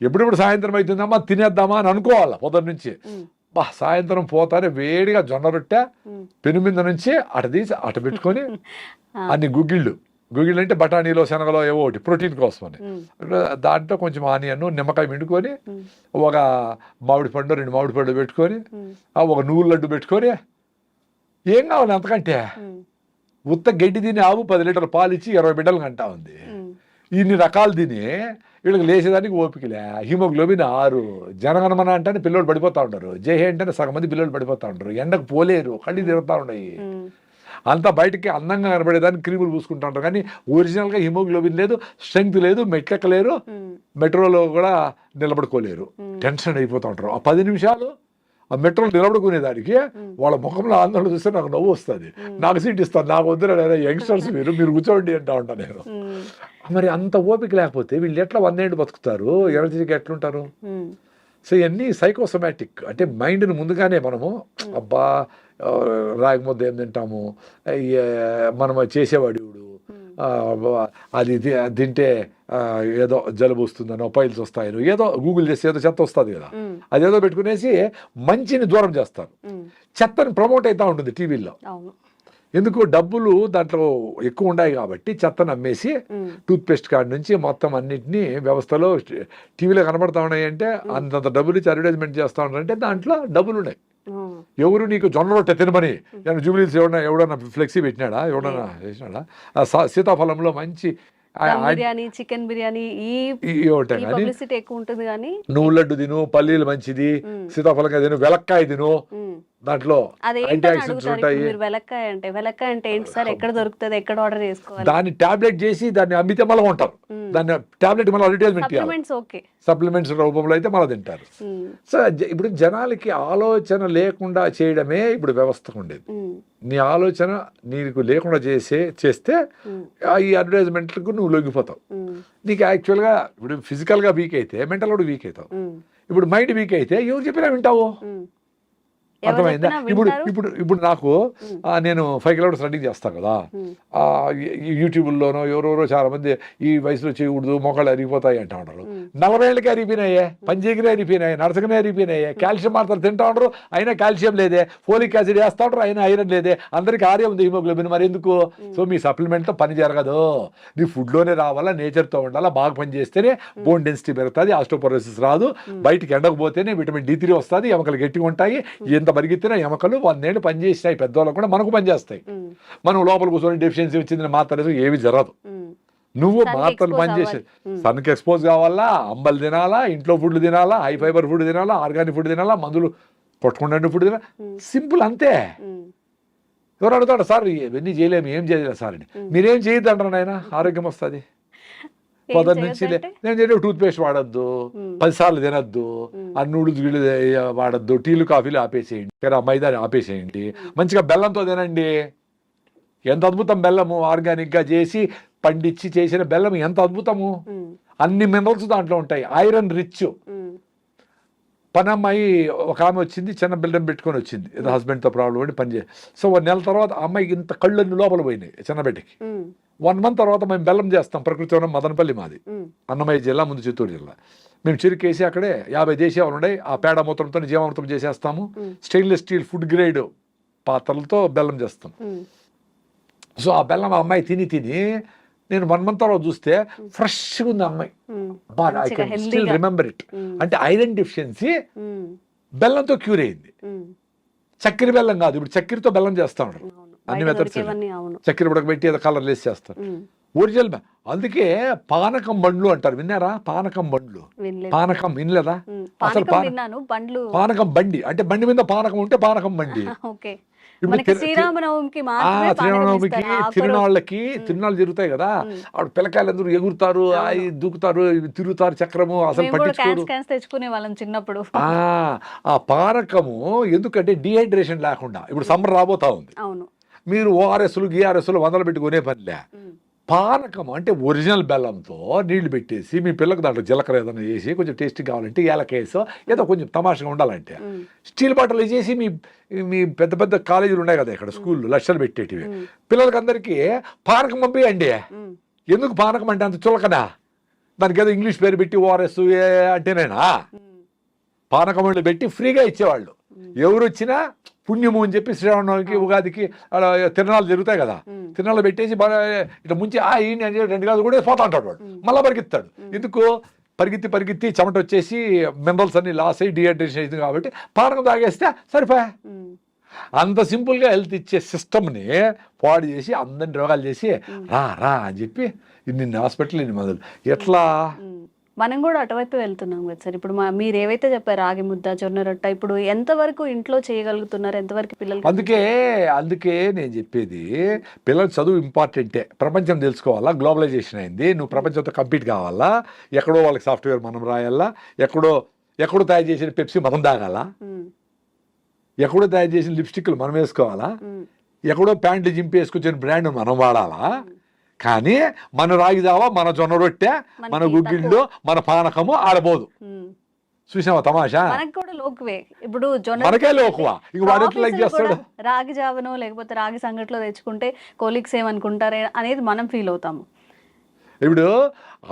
[SPEAKER 3] ఎప్పుడెప్పుడు సాయంత్రం అవుతుందమ్మా తినేద్దామా అని అనుకోవాలి పొద్దుటి నుంచి.
[SPEAKER 2] మ్మ్.
[SPEAKER 3] సాయంత్రం పోతానే వేడిగా జొన్న రొట్టె
[SPEAKER 2] మ్మ్.
[SPEAKER 3] పెను మీద నుంచి అట తీసి అట పెట్టుకొని
[SPEAKER 2] ఆ.
[SPEAKER 3] అన్ని గుగ్గిళ్ళు అంటే బఠానీలో, శనగలో ఏవో ఒకటి ప్రోటీన్ కోసం అని,
[SPEAKER 2] మ్మ్.
[SPEAKER 3] దాంట్లో కొంచెం ఆనియన్, నిమ్మకాయ పిండుకొని,
[SPEAKER 2] మ్మ్.
[SPEAKER 3] ఒక మామిడి పండు 2 మామిడి పండు పెట్టుకొని,
[SPEAKER 2] మ్మ్.
[SPEAKER 3] ఒక నువ్వుల లడ్డు పెట్టుకొని, ఏం కావాలి అంతకంటే?
[SPEAKER 2] మ్మ్.
[SPEAKER 3] ఉత్త గడ్డి తిని ఆవు 10 లీటర్ల పాలు ఇచ్చి 20 బిడ్డలు కంటా ఉంది.
[SPEAKER 2] మ్మ్.
[SPEAKER 3] ఇన్ని రకాలు తిని వీళ్ళకి లేచేదానికి ఓపికలే. హిమోగ్లోబిన్ 6. జనగణమన అంటే పిల్లలు పడిపోతూ ఉంటారు, జేహే అంటే సగం మంది పిల్లలు పడిపోతూ ఉంటారు, ఎండకు పోలేరు, కళ్ళు తిరుగుతూ ఉన్నాయి.
[SPEAKER 2] మ్మ్.
[SPEAKER 3] అంతా బయటకి అందంగా కనబడేదానికి క్రీములు పూసుకుంటూ ఉంటారు, కానీ ఒరిజినల్గా హిమోగ్లోబిన్ లేదు, స్ట్రెంగ్త్ లేదు, మెట్లెక్కలేరు,
[SPEAKER 2] మ్మ్.
[SPEAKER 3] మెట్రోలో కూడా నిలబడుకోలేరు, టెన్షన్ అయిపోతూ ఉంటారు. ఆ 10 నిమిషాలు ఆ మెట్రోలో నిలబడుకునేదానికి వాళ్ళ ముఖంలో ఆందోళన చూస్తే నాకు నవ్వు వస్తుంది. నాకు సీట్ ఇస్తాను, నాకు వద్దురా యంగ్స్టర్స్ మీరు కూర్చోండి అంటా ఉంటాను నేను.
[SPEAKER 2] మ్మ్.
[SPEAKER 3] మరి అంత ఓపిక లేకపోతే వీళ్ళు ఎట్లా 100 ఏళ్ళు బతుకుతారు? ఎనర్జీకి ఎట్లుంటారు?
[SPEAKER 2] మ్మ్.
[SPEAKER 3] సో ఇవన్నీ సైకోసోమాటిక్. అంటే మైండ్ని ముందుగానే మనము అబ్బా రాగి ముద్ద ఏం తింటాము, మనం చేసేవాడు ఇవుడు, అది తింటే ఏదో జలుబు వస్తుందనో, పైల్స్ వస్తాయనో, ఏదో గూగుల్ చేసి ఏదో చెత్త వస్తుంది కదా,
[SPEAKER 2] మ్మ్.
[SPEAKER 3] అదేదో పెట్టుకునేసి మంచిని దూరం చేస్తారు.
[SPEAKER 2] మ్మ్.
[SPEAKER 3] చెత్తని ప్రమోట్ అవుతూ ఉంటుంది టీవీల్లో.
[SPEAKER 2] అవును.
[SPEAKER 3] ఎందుకు? డబ్బులు దాంట్లో ఎక్కువ ఉన్నాయి కాబట్టి చెత్తను అమ్మేసి
[SPEAKER 2] మ్మ్.
[SPEAKER 3] టూత్పేస్ట్ కాడి నుంచి మొత్తం అన్నింటినీ వ్యవస్థలో టీవీలో కనబడతా ఉన్నాయి. అంటే అంతంత డబ్బులు ఇచ్చి అడ్వర్టైజ్మెంట్ చేస్తూ ఉన్నారంటే దాంట్లో డబ్బులు ఉన్నాయి.
[SPEAKER 2] మ్మ్.
[SPEAKER 3] ఎవరు నీకు జొన్న రొట్టె తినమని జూబిలీస్ ఎవడన్నా ఫ్లెక్సీ పెట్టినాడా, ఎవడన్నా చేసినాడా? సీతాఫలంలో మంచి
[SPEAKER 2] దమ్ బిర్యానీ, చికెన్ బిర్యానీ ఈ
[SPEAKER 3] ఉంటాయి కానీ
[SPEAKER 2] పబ్లిసిటీ ఎక్కువ ఉంటుంది కానీ
[SPEAKER 3] నువ్వు లడ్డు తిను, పల్లీలు మంచిది,
[SPEAKER 2] మ్మ్.
[SPEAKER 3] సీతాఫలంగా తిను, వెలక్కాయ తిను,
[SPEAKER 2] మ్మ్.
[SPEAKER 3] దాంట్లో
[SPEAKER 2] అదేంటో
[SPEAKER 3] యాంటీ ఆక్సిడెంట్స్
[SPEAKER 2] అడుగుతారు.
[SPEAKER 3] ఉంటాయి.
[SPEAKER 2] ఇప్పుడు మీరు వెలక్కాయ అంటే ఏంటి సార్, ఎక్కడ దొరుకుతుంది, ఎక్కడ ఆర్డర్ చేసుకోవాలి?
[SPEAKER 3] దాన్ని టాబ్లెట్ చేసి దాన్ని అమ్మితే మళ్ళీ ఉంటారు. దాన్ని టాబ్లెట్ మళ్ళీ అడ్వర్టైజ్మెంట్ చేయాలి.
[SPEAKER 2] సప్లిమెంట్స్ ఓకే,
[SPEAKER 3] సప్లిమెంట్స్ రూపంలో అయితే మళ్ళీ తింటారు.
[SPEAKER 2] మ్మ్.
[SPEAKER 3] సో ఇప్పుడు జనాలకి ఆలోచన లేకుండా చేయడమే ఇప్పుడు వ్యవస్థకు ఉండేది.
[SPEAKER 2] మ్మ్.
[SPEAKER 3] నీ ఆలోచన నీకు లేకుండా చేస్తే
[SPEAKER 2] మ్మ్.
[SPEAKER 3] ఈ అడ్వర్టైజ్మెంట్లకు నువ్వు లొంగిపోతావు.
[SPEAKER 2] మ్మ్.
[SPEAKER 3] నీకు యాక్చువల్గా ఇప్పుడు ఫిజికల్గా వీక్ అయితే మెంటల్ కూడా వీక్ అవుతావు.
[SPEAKER 2] మ్మ్.
[SPEAKER 3] ఇప్పుడు మైండ్ వీక్ అయితే ఎవరు చెప్పినా వింటావు.
[SPEAKER 2] మ్మ్.
[SPEAKER 3] అర్థమైందా?
[SPEAKER 2] ఎవరు చెప్పినా
[SPEAKER 3] ఇప్పుడు
[SPEAKER 2] వింటారు.
[SPEAKER 3] ఇప్పుడు ఇప్పుడు నాకు నేను 5 కిలోమీటర్స్ రన్నింగ్ చేస్తాను కదా, యూట్యూబ్లోనో ఎవరెవరో చాలా మంది ఈ వయసులో చేయకూడదు, మొక్కలు అరిగిపోతాయి అంటా ఉంటారు. 40 ఏళ్ళకి అరిగిపోయినాయే, పంజీగిరి అరిగిపోయినాయి, నడచకనే అరిగిపోయినాయి, కాల్షియం మాత్రం తింటా ఉంటారు, అయినా కాల్షియం లేదే, ఫోలిక్ యాసిడ్ వేస్తా ఉంటారు, అయినా ఐరన్ లేదే, అందరికీ ఆర్యం ఉంది, హిమోగ్లోబిన్ మరి ఎందుకు? సో మీ సప్లిమెంట్తో పని జరగదు. నీ ఫుడ్లోనే రావాలా, నేచర్తో ఉండాలా, బాగా పని చేస్తేనే బోన్ డెన్సిటీ పెరుగుతుంది, ఆస్టోపోరోసిస్ రాదు, బయటికి ఎండకపోతేనే విటమిన్ D3 వస్తుంది, ఎముకలు గట్టిగా ఉంటాయి. ఎంత పరిగెత్తినా ఎముకలు 100 ఏళ్ళు పని చేసినాయి, పెద్దవాళ్ళకు కూడా మనకు పని చేస్తాయి.
[SPEAKER 2] మ్మ్. మనం
[SPEAKER 3] లోపల కూర్చొని డెఫిషియన్సీ వచ్చింది మాత్రం ఏమి జరగదు.
[SPEAKER 2] మ్మ్.
[SPEAKER 3] నువ్వు
[SPEAKER 2] Sun కి
[SPEAKER 3] మాత్రలు
[SPEAKER 2] expose
[SPEAKER 3] పని చేసి
[SPEAKER 2] అవ్వాలి.
[SPEAKER 3] సన్కి ఎక్స్పోజ్ కావాలా, అంబలు తినాలా, ఇంట్లో ఫుడ్ తినాలా, హై ఫైబర్ ఫుడ్ తినాలా, ఆర్గానిక్ ఫుడ్ తినాలా, మందులు పట్టుకుంటే ఫుడ్ తినాలా. సింపుల్ అంతే.
[SPEAKER 2] మ్మ్.
[SPEAKER 3] ఎవరు అడుగుతాడు సార్ ఇవన్నీ చేయలేము, ఏం చేయలేదు సార్ అని. మీరేం చేయొద్దు అంటారు నాయన, ఆరోగ్యం వస్తుంది. పొద్దున్న నుంచి నేను చెప్పే టూత్ పేస్ట్ వాడద్దు, 10 సార్లు తినద్దు, ఆ నూడిల్స్ గిళ్ళు వాడద్దు, టీలు కాఫీలు ఆపేసేయండి, మైదాని ఆపేసేయండి, మంచిగా బెల్లంతో తినండి. ఎంత అద్భుతం బెల్లము, ఆర్గానిక్గా చేసి పండించి చేసిన బెల్లం ఎంత అద్భుతము. అన్ని మినరల్స్ దాంట్లో ఉంటాయి, ఐరన్ రిచ్. పనమ్మాయి ఒక ఆమె వచ్చింది, చిన్న బిల్డం పెట్టుకొని వచ్చింది, ఏదో హస్బెండ్తో ప్రాబ్లం పడి పనిచేసి. సో 1 నెల తర్వాత అమ్మాయికి ఇంత కళ్ళన్ని లోపల పోయినాయి చిన్న బిడ్డకి. 1 మంత్ తర్వాత మేము బెల్లం చేస్తాం, ప్రకృతి వనం మదనపల్లి మాది, అన్నమయ్య జిల్లా, ముందు చిత్తూరు జిల్లా. మేము చిరుకేసి అక్కడే 50 దేశీయాలు ఉన్నాయి, ఆ పేడ మూత్రంతో జీవామృతం చేసేస్తాము. స్టెయిన్లెస్ స్టీల్ ఫుడ్ గ్రేడ్ పాత్రలతో బెల్లం చేస్తాం. సో ఆ బెల్లం ఆ అమ్మాయి తిని నేను 1 మంత్ తర్వాత చూస్తే ఫ్రెష్గా ఉంది అమ్మాయి. I can still remember it. అంటే ఐరన్ డెఫిషియన్సీ బెల్లంతో క్యూర్ అయింది. చక్కెర బెల్లం కాదు, ఇప్పుడు చక్కెరతో బెల్లం చేస్తా ఉంటారు అన్ని మెథడ్స్. చక్కెర ఉడకబెట్టి ఏదో కలర్ లేసి చేస్తారు. ఒరిజినల్ అందుకే పానకం బండ్లు అంటారు, విన్నారా? పానకం బండ్లు, పానకం వినలేదా? అసలు పానకం బండి అంటే బండి మీద పానకం ఉంటే పానకం బండి.
[SPEAKER 2] శ్రీరామనవమికి
[SPEAKER 3] తిరునాళ్ళకి జరుగుతాయి కదా, ఆవిడ పిల్లకాయలు అందరూ ఎగురుతారు, దూకుతారు, తిరుగుతారు చక్రము, అసలు పట్టించుకోరు.
[SPEAKER 2] తెచ్చుకునే వాళ్ళం చిన్నప్పుడు.
[SPEAKER 3] ఆ పానకము ఎందుకంటే డిహైడ్రేషన్ లేకుండా, ఇప్పుడు సమ్మర్ రాబోతా ఉంది, మీరు ఓఆర్ఎస్లు గిఆర్ఎస్లు 100 పెట్టుకునే పనిలే. పానకం అంటే ఒరిజినల్ బెల్లంతో నీళ్లు పెట్టేసి మీ పిల్లలకు దాంట్లో జీలకర్ర ఏదైనా వేసి కొంచెం టేస్టీ కావాలంటే ఏలకేసో ఏదో కొంచెం తమాషగా ఉండాలంటే స్టీల్ బాటిల్ వేసేసి మీ పెద్ద పెద్ద కాలేజీలు ఉన్నాయి కదా ఇక్కడ, స్కూళ్ళు లక్షలు పెట్టేటివి, పిల్లలకి అందరికీ పానకం పంపియండి. ఎందుకు పానకం అంటే అంత చులకనా? దానికి ఏదో ఇంగ్లీష్ పేరు పెట్టి ఓఆర్ఎస్ అంటేనేనా? పానకం వాళ్ళు పెట్టి ఫ్రీగా ఇచ్చేవాళ్ళు. ఎవరు వచ్చినా పుణ్యము అని చెప్పి శ్రీరామనవమికి ఉగాదికి అలా తిరణాలు జరుగుతాయి కదా, తిరణాలు పెట్టేసి బాగా ఇట్లా ముంచి ఈయన 2 గాజులు కూడా పోతా ఉంటాడు వాడు, మళ్ళీ పరిగెత్తాడు. ఎందుకు? పరిగెత్తి చెమట వచ్చేసి మినరల్స్ అన్ని లాస్ అయ్యి డిహైడ్రేషన్ అవుతుంది కాబట్టి పానకం తాగేస్తే సరిపోయా. అంత సింపుల్గా హెల్త్ ఇచ్చే సిస్టమ్ని పాడు చేసి అందరిని రోగాలు చేసి రా అని చెప్పి ఇన్ని హాస్పిటల్ ఇన్ని మందులు. ఎట్లా?
[SPEAKER 2] మనం కూడా అటువైపు వెళ్తున్నాం కదా సార్. ఇప్పుడు మీరు ఏవైతే చెప్పారు రాగి ముద్ద, జొన్న రొట్ట, ఇప్పుడు ఎంతవరకు ఇంట్లో చేయగలుగుతున్నారు, ఎంతవరకు పిల్లలు?
[SPEAKER 3] అందుకే నేను చెప్పేది, పిల్లలు చదువు ఇంపార్టెంటే, ప్రపంచం తెలుసుకోవాలా, గ్లోబలైజేషన్ అయింది, నువ్వు ప్రపంచంతో కంపీట్ కావాలా, ఎక్కడో వాళ్ళకి సాఫ్ట్వేర్ మనం రాయాలా, ఎక్కడో తయారు చేసిన పెప్సీ మనం తాగాలా, ఎక్కడో తయారు చేసిన లిప్స్టిక్లు మనం వేసుకోవాలా, ఎక్కడో ప్యాంట్లు జింపి వేసుకొచ్చిన బ్రాండ్ మనం వాడాలా. కానీ మన రాగి జావా, మన జొన్న రొట్టె, మన గుగ్గిళ్ళు, మన పానకము ఆడబోదు. చూసావా తమాషా?
[SPEAKER 2] ఇప్పుడు
[SPEAKER 3] మనకే లోకువా, ఇంక వాడు ఎట్లా లైక్ చేస్తాడు?
[SPEAKER 2] రాగి జావనో లేకపోతే రాగి సంగట్లో తెచ్చుకుంటే కొలీగ్స్ ఏమనుకుంటారే అనేది మనం ఫీల్ అవుతాము.
[SPEAKER 3] ఇప్పుడు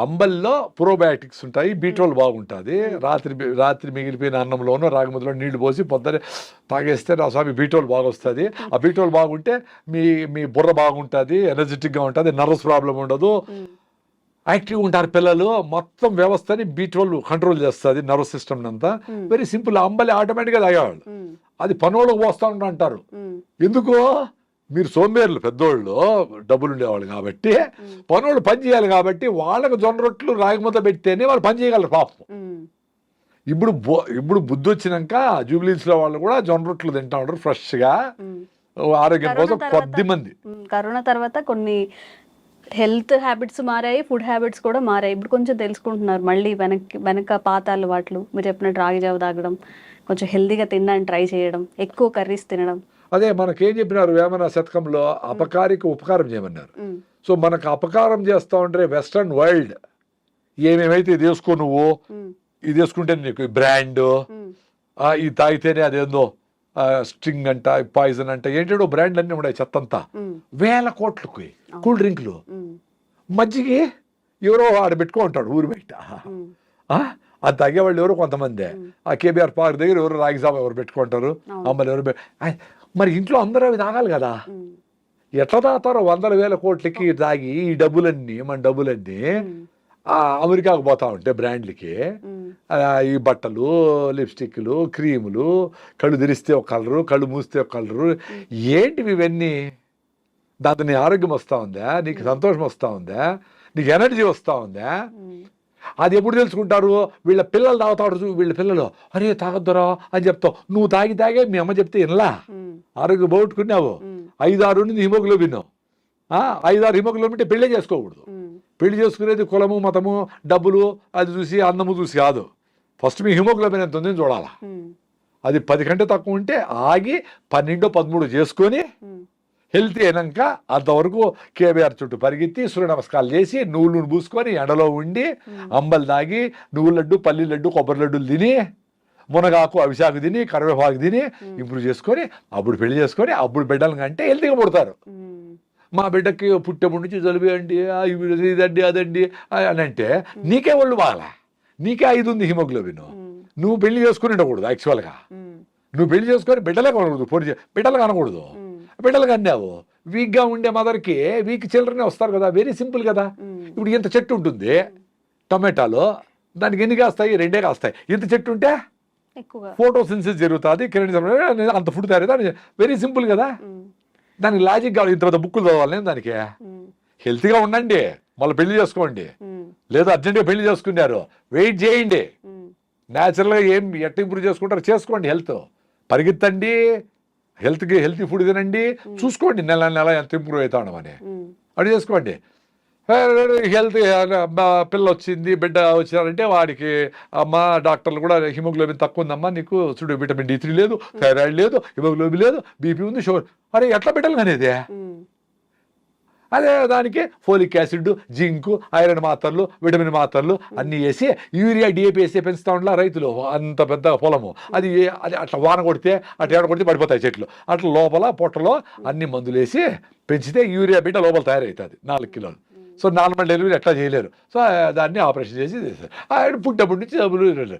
[SPEAKER 3] అంబల్లో ప్రోబయాటిక్స్ ఉంటాయి, బీట్రోల్ బాగుంటుంది. రాత్రి మిగిలిపోయిన అన్నంలోనూ రాగి ముద్దలో నీళ్లు పోసి పొద్దునే తాగేస్తే నా స్వామి బీట్రోల్ బాగా వస్తుంది. ఆ బీట్రోల్ బాగుంటే మీ బుర్ర బాగుంటుంది, ఎనర్జెటిక్గా ఉంటుంది, నర్వస్ ప్రాబ్లం ఉండదు, యాక్టివ్గా ఉంటారు పిల్లలు. మొత్తం వ్యవస్థని బీట్రోల్ కంట్రోల్ చేస్తుంది, నర్వస్ సిస్టమ్ అంతా. Very simple. అంబలి ఆటోమేటిక్గా తాగేవాళ్ళు, అది పనోళ్ళకు పోస్తా అంటారు. ఎందుకు? మీరు సోంబేర్లు, పెద్దోళ్ళు డబ్బులు ఉండేవాళ్ళు కాబట్టి, పనులు పని చేయాలి కాబట్టి వాళ్ళకు జొన్న రొట్టెలు రాగి ముద్ద పెడితేనే వాళ్ళు పని చేయగలరు పాపం. ఇప్పుడు బుద్ధి వచ్చినాక జూబ్లీస్లో వాళ్ళు కూడా జొన్న రొట్టెలు తింటా ఉంటారు ఫ్రెష్గా, ఆరోగ్యం కోసం. కొద్ది మంది
[SPEAKER 2] కరోనా తర్వాత కొన్ని హెల్త్ హ్యాబిట్స్ మారాయి, ఫుడ్ హ్యాబిట్స్ కూడా మారాయి. ఇప్పుడు కొంచెం తెలుసుకుంటున్నారు మళ్ళీ వెనక పాత అలవాట్లు. మీరు చెప్పినట్టు రాగి జావ తాగడం, కొంచెం హెల్తీగా తినడానికి ట్రై చేయడం, ఎక్కువ కర్రీస్ తినడం.
[SPEAKER 3] అదే మనకేం చెప్పినారు వేమన శతకంలో, అపకారికి ఉపకారం చేయమన్నారు. సో మనకు అపకారం చేస్తా ఉంటే వెస్ట్రన్ వరల్డ్ ఏమేమైతే ఇది వేసుకో, నువ్వు ఇది వేసుకుంటే నీకు బ్రాండ్, ఇది తాగితేనే అదేందో స్ట్రింగ్ అంట, పాయిజన్ అంట, ఏంటో బ్రాండ్లు అన్నీ ఉన్నాయి చెత్తంతా. 1000 కోట్లకి కూల్ డ్రింక్లు, మజ్జిగి ఎవరో ఆడ పెట్టుకో ఉంటాడు ఊరు బయట. అది తాగేవాళ్ళు ఎవరో కొంతమంది, ఆ కేబీఆర్ పార్క్ దగ్గర ఎవరు రాగి జావ ఎవరు పెట్టుకుంటారు, అమ్మలు ఎవరు. మరి ఇంట్లో అందరూ అవి తాగాలి కదా, ఎట్లా తాగుతారో 100,000 కోట్లకి తాగి ఈ డబ్బులన్నీ, మన డబ్బులన్నీ అమెరికాకు పోతా ఉంటే బ్రాండ్లకి, ఈ బట్టలు, లిప్స్టిక్లు, క్రీములు, కళ్ళు తెరిస్తే ఒక కలరు, కళ్ళు మూస్తే ఒక కలరు, ఏంటివి ఇవన్నీ? దాంతో నీ ఆరోగ్యం వస్తూ ఉందా, నీకు సంతోషం వస్తూ ఉందా, నీకు ఎనర్జీ వస్తూ ఉందా? అది ఎప్పుడు తెలుసుకుంటారు? వీళ్ళ పిల్లలు తాగుతాడు, వీళ్ళ పిల్లలు అరే తాగొద్దురా అని చెప్తావు, నువ్వు తాగే మీ అమ్మ చెప్తే వినలా, ఆరోగ్యం పోగొట్టుకున్నావు. 5-6 హిమోగ్లోబిన్, 5-6 హిమోగ్లోబిన్ పెళ్ళే చేసుకోకూడదు. పెళ్లి చేసుకునేది కులము మతము డబ్బులు అది చూసి అన్నము చూసి కాదు. ఫస్ట్ మీ హిమోగ్లోబిన్ ఎంత ఉందని చూడాలా. అది 10 కంటే తక్కువ ఉంటే ఆగి 12, 13 చేసుకొని హెల్తీ అయినాక అంతవరకు కేబీఆర్ చుట్టూ పరిగెత్తి సూర్య నమస్కారాలు చేసి నువ్వులు పూసుకొని ఎండలో ఉండి అంబలు తాగి నువ్వుల లడ్డు పల్లి లడ్డు కొబ్బరి లడ్డులు తిని మునగాకు అవిశాకు తిని కరివేపాకు తిని ఇంప్రూవ్ చేసుకొని అప్పుడు పెళ్లి చేసుకొని అప్పుడు బిడ్డలు అంటే హెల్తీగా పుడతారు. మా బిడ్డకి పుట్టేప్పటి నుంచి జలుబు అండి ఇదండి అదండి అని అంటే నీకే ఒళ్ళు బాగాలా, నీకే 5 ఉంది హిమోగ్లోబిన్. నువ్వు పెళ్లి చేసుకుని ఉండకూడదు. యాక్చువల్గా నువ్వు పెళ్లి చేసుకొని బిడ్డలే కొనకూడదు, బిడ్డలు కనకూడదు. బిడ్డలు కన్నావు వీక్గా ఉండే మదర్కి వీక్ చిల్డ్రనే వస్తారు కదా. వెరీ సింపుల్ కదా. ఇప్పుడు ఇంత చెట్టు ఉంటుంది టొమాటోలో, దానికి ఎన్ని కాస్తాయి? 2 కాస్తాయి. ఇంత చెట్టు ఉంటే ఫోటోసిన్సిస్ జరుగుతుంది, అంత ఫుడ్ తయారవుతుంది. వెరీ సింపుల్ కదా. దానికి లాజిక్ కావాలి. ఇంత పెద్ద బుక్కులు చదవాలి నేను దానికి. హెల్తీగా ఉండండి, మళ్ళీ పెళ్లి చేసుకోండి. లేదా అర్జెంట్గా పెళ్లి చేసుకున్నారు, వెయిట్ చేయండి. న్యాచురల్గా ఏం ఎట్ట ఇంప్రూవ్ చేసుకుంటారో చేసుకోండి. హెల్త్ పరిగెత్తండి, హెల్తీ ఫుడ్ తినండి, చూసుకోండి నెల ఎంత ఇంప్రూవ్ అవుతాడు అని అది చేసుకోండి. హెల్త్ పిల్ల వచ్చింది బిడ్డ వచ్చినారంటే వాడికి అమ్మ డాక్టర్లు కూడా హిమోగ్లోబిన్ తక్కువ ఉందమ్మా నీకు, చూడు విటమిన్ D3 లేదు, థైరాయిడ్ లేదు, హిమోగ్లోబిన్ లేదు, బీపీ ఉంది, షుగర్. అరే ఎట్లా బిడ్డలు అనేది? అదే దానికి ఫోలిక్ యాసిడ్, జింకు, ఐరన్ మాత్రలు, విటమిన్ మాత్రలు అన్నీ వేసి యూరియా DAP వేసి పెంచుతా ఉండాలి రైతులు. అంత పెద్ద పొలము అది అట్లా వాన కొడితే అట్లా ఏడ కొడితే పడిపోతాయి చెట్లు. అట్లా లోపల పొట్టలో అన్ని మందులు వేసి పెంచితే యూరియా బిడ్డ లోపల తయారవుతుంది 4 కిలోలు. సో నార్మల్ డెలివరీ ఎట్లా చేయలేరు. సో దాన్ని ఆపరేషన్ చేసి చేస్తారు. పుట్టినప్పటి నుంచి డబ్బులు.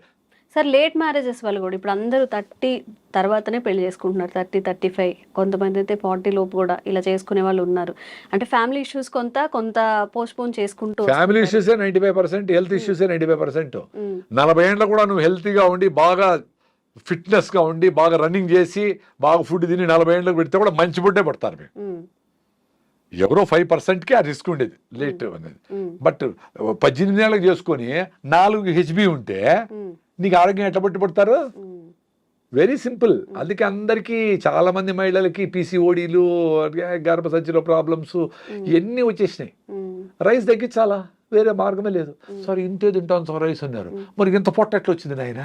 [SPEAKER 2] సార్ లేట్ మ్యారేజెస్ వల్ల కూడా ఇప్పుడు అందరూ 30 తర్వాతనే పెళ్లి చేసుకుంటున్నారు. 30, 35, కొంతమంది అయితే 40 లోపు కూడా ఇలా చేసుకునే వాళ్ళు ఉన్నారు. అంటే ఫ్యామిలీ ఇష్యూస్ కొంత పోస్ట్పోన్ చేసుకుంటూ.
[SPEAKER 3] ఫ్యామిలీ ఇష్యూసే 95%, హెల్త్ ఇష్యూసే 95%. 40 ఏళ్ళలో కూడా నువ్వు హెల్తీగా ఉండి బాగా ఫిట్నెస్గా ఉండి బాగా రన్నింగ్ చేసి బాగా ఫుడ్ తిని 40 ఏళ్ళకి పెడితే కూడా మంచి ఫుడ్డే పడతారు మీరు. ఎవరో 5%కి ఆ రిస్క్ ఉండేది లేట్ అనేది. బట్ 18 ఏళ్ళకి చేసుకొని 4 HB ఉంటే నీకు ఆరోగ్యం ఎట్లా పట్టుబడతారు? Very simple. అందుకే అందరికీ చాలా మంది మహిళలకి PCODలు, గర్భసంచిలో ప్రాబ్లమ్స్ ఇవన్నీ వచ్చేసినాయి. రైస్ తగ్గించాలా, వేరే మార్గమే లేదు. సార్ ఇంతే తింటాను సార్ రైస్ అన్నారు. మరి ఇంత పొట్ట ఎట్లా వచ్చింది నాయన?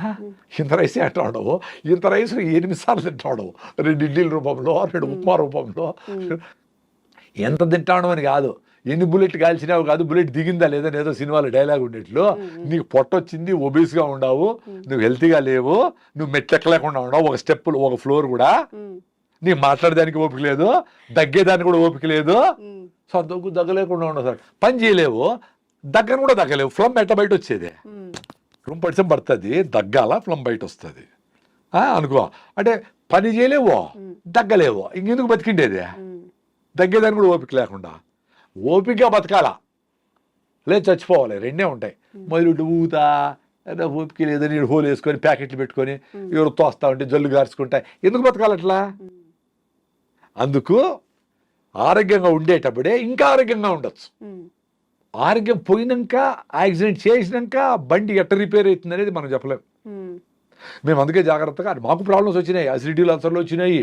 [SPEAKER 3] ఇంత రైస్ ఎట్లా ఉండవు? ఇంత రైస్ 8 సార్లు తింటాడు, 2 ఇడ్లీల రూపంలో, 2 ఉప్మా రూపంలో. ఎంత తింటాడు అని కాదు, ఎన్ని బుల్లెట్ కాల్చినావు కాదు, బుల్లెట్ దిగిందా లేదా ఏదో సినిమాలో డైలాగ్ ఉండేట్లు. నీకు పొట్ట వచ్చింది, ఒబీస్గా ఉండవు, నువ్వు హెల్తీగా లేవు, నువ్వు మెట్లెక్కలేకుండా ఉండవు, ఒక స్టెప్పులు ఒక ఫ్లోర్ కూడా, నీకు మాట్లాడడానికి ఓపిక లేదు, దగ్గేదానికి కూడా ఓపిక లేదు. సో దగ్గలేకుండా ఉండవు సార్. పని చేయలేవు, దగ్గర కూడా దగ్గలేవు. ఫ్లమ్ ఎట్ట బయట వచ్చేది? రూమ్ పడిసం పడుతుంది, దగ్గాల ఫ్లమ్ బయట వస్తుంది అనుకో. అంటే పని చేయలేవు, దగ్గలేవు, ఇంకెందుకు బతికిండేది? దగ్గేదానికి కూడా ఓపిక లేకుండా. ఓపికగా బతకాలా, లేదు చచ్చిపోవాలి, 2 ఉంటాయి. మొదలు ఊతా ఓపిక లేదని హోల్ వేసుకొని ప్యాకెట్లు పెట్టుకొని ఎవరు తోస్తా ఉంటే జల్లు గార్చుకుంటా. ఎందుకు బతకాలట్లా? అందుకు ఆరోగ్యంగా ఉండేటప్పుడే ఇంకా ఆరోగ్యంగా ఉండొచ్చు. ఆరోగ్యం పోయినాక, యాక్సిడెంట్ చేసినాక బండి ఎట్ట రిపేర్ అవుతుంది అనేది మనం చెప్పలేం. మేము అందుకే జాగ్రత్తగా, మాకు ప్రాబ్లమ్స్ వచ్చినాయి, అసిడిటీలు అల్సర్లు వచ్చినాయి,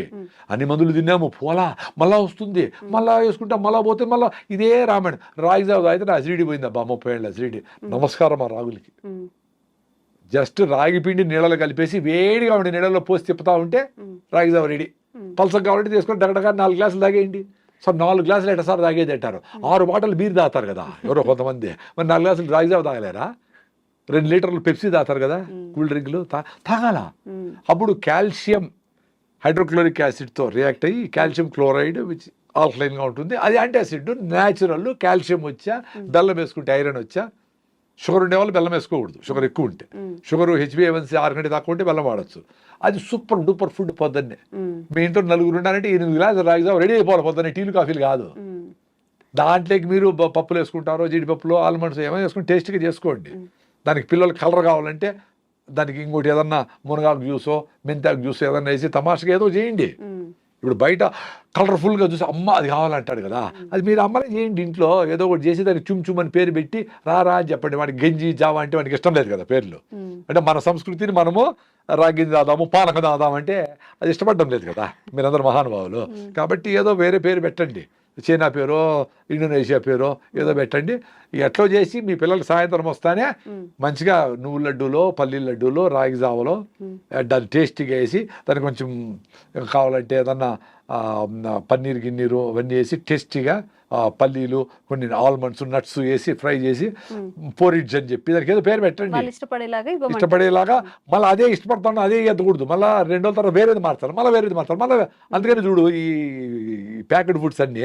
[SPEAKER 3] అన్ని మందులు తిన్నాము, పోలా మళ్ళా వస్తుంది, మళ్ళా వేసుకుంటా, మళ్ళా పోతే మళ్ళీ ఇదే రామాయణం. రాగి జావ అయితే నా అసిడిటీ పోయిందబ్బా, 30 ఏళ్ళ అసిడిటీ. నమస్కారం ఆ రాగులకి. జస్ట్ రాగి పిండి నీళ్ళలో కలిపేసి వేడిగా ఉండి నీళ్ళలో పోసి తిప్పుతా ఉంటే రాగి జావ రెడీ. పల్సగా కావాలంటే తీసుకొని దగ్గరగా 4 గ్లాసులు తాగేయండి. సో 4 గ్లాసులు ఎట్టసారి తాగేది అంటారు. 6 బాటలు బీర్ తాగుతారు కదా ఎవరో కొంతమంది, మరి 4 గ్లాసులు రాగి జావ తాగలేరా? 2 లీటర్లు పెప్సీ తాగుతారు కదా, కూల్ డ్రింక్లు తాగాల. అప్పుడు కాల్షియం హైడ్రోక్లోరిక్ యాసిడ్తో రియాక్ట్ అయ్యి కాల్షియం క్లోరైడ్ విచ్ ఆల్కలైన్గా ఉంటుంది, అది యాంటాసిడ్, న్యాచురల్. కాల్షియం వచ్చా, బెల్లం వేసుకుంటే ఐరన్ వచ్చా. షుగర్ ఉండేవాళ్ళు బెల్లం వేసుకోకూడదు, షుగర్ ఎక్కువ ఉంటే. షుగర్ HbA1c 6 కంటే తక్కువ ఉంటే బెల్లం వాడచ్చు. అది సూపర్ డూపర్ ఫుడ్. పొద్దున్నే మీ ఇంట్లో 4 ఉన్నారంటే 8 గ్లాసులు రాగి జావ రెడీ అయిపోవాలి పొద్దున్నే, టీలు కాఫీలు కాదు. దాంట్లోకి మీరు పప్పులు వేసుకుంటారో, జీడిపప్పులు, ఆల్మండ్స్ ఏమైనా వేసుకుని టేస్ట్గా చేసుకోండి. దానికి పిల్లలు కలర్ కావాలంటే దానికి ఇంకోటి ఏదన్నా మునగాకు జ్యూసో మెంతాకు జ్యూస్ ఏదన్నా వేసి తమాషగా ఏదో చేయండి. ఇప్పుడు బయట కలర్ఫుల్గా చూసి అమ్మ అది కావాలంటాడు కదా, అది మీరు అమ్మనే చేయండి ఇంట్లో. ఏదో ఒకటి చేసి దానికి చుమ్ అని పేరు పెట్టి రా అని చెప్పండి. వాడికి గంజి జావా అంటే వాడికి ఇష్టం లేదు కదా పేర్లు. అంటే మన సంస్కృతిని మనము రాగింజి దాదాము, పానకం దాదాం అంటే అది ఇష్టపడడం లేదు కదా మీరందరూ మహానుభావులు. కాబట్టి ఏదో వేరే పేరు పెట్టండి. చైనా పేరో ఇండోనేషియా పేరో ఏదో పెట్టండి. ఎట్లో చేసి మీ పిల్లలు సాయంత్రం వస్తానే మంచిగా నువ్వు లడ్డూలో పల్లీల లడ్డూలో రాగి జావలో దాన్ని టేస్టీగా వేసి దానికి కొంచెం కావాలంటే ఏదన్నా పన్నీర్ గిన్నీరు అవన్నీ వేసి టేస్టీగా పల్లీలు కొన్ని ఆల్మండ్స్ నట్స్ వేసి ఫ్రై చేసి పోరిడ్జ్ అని చెప్పి దానికి ఏదో పేరు పెట్టండి ఇష్టపడేలాగా. మళ్ళీ అదే ఇష్టపడతాను అదే ఎద్దకూడదు, మళ్ళీ 2 రోజుల తర్వాత వేరేది మార్చాలి, మళ్ళీ వేరేది మార్చాలి, మళ్ళీ. అందుకని చూడు ఈ ప్యాకెట్ ఫుడ్స్ అన్నీ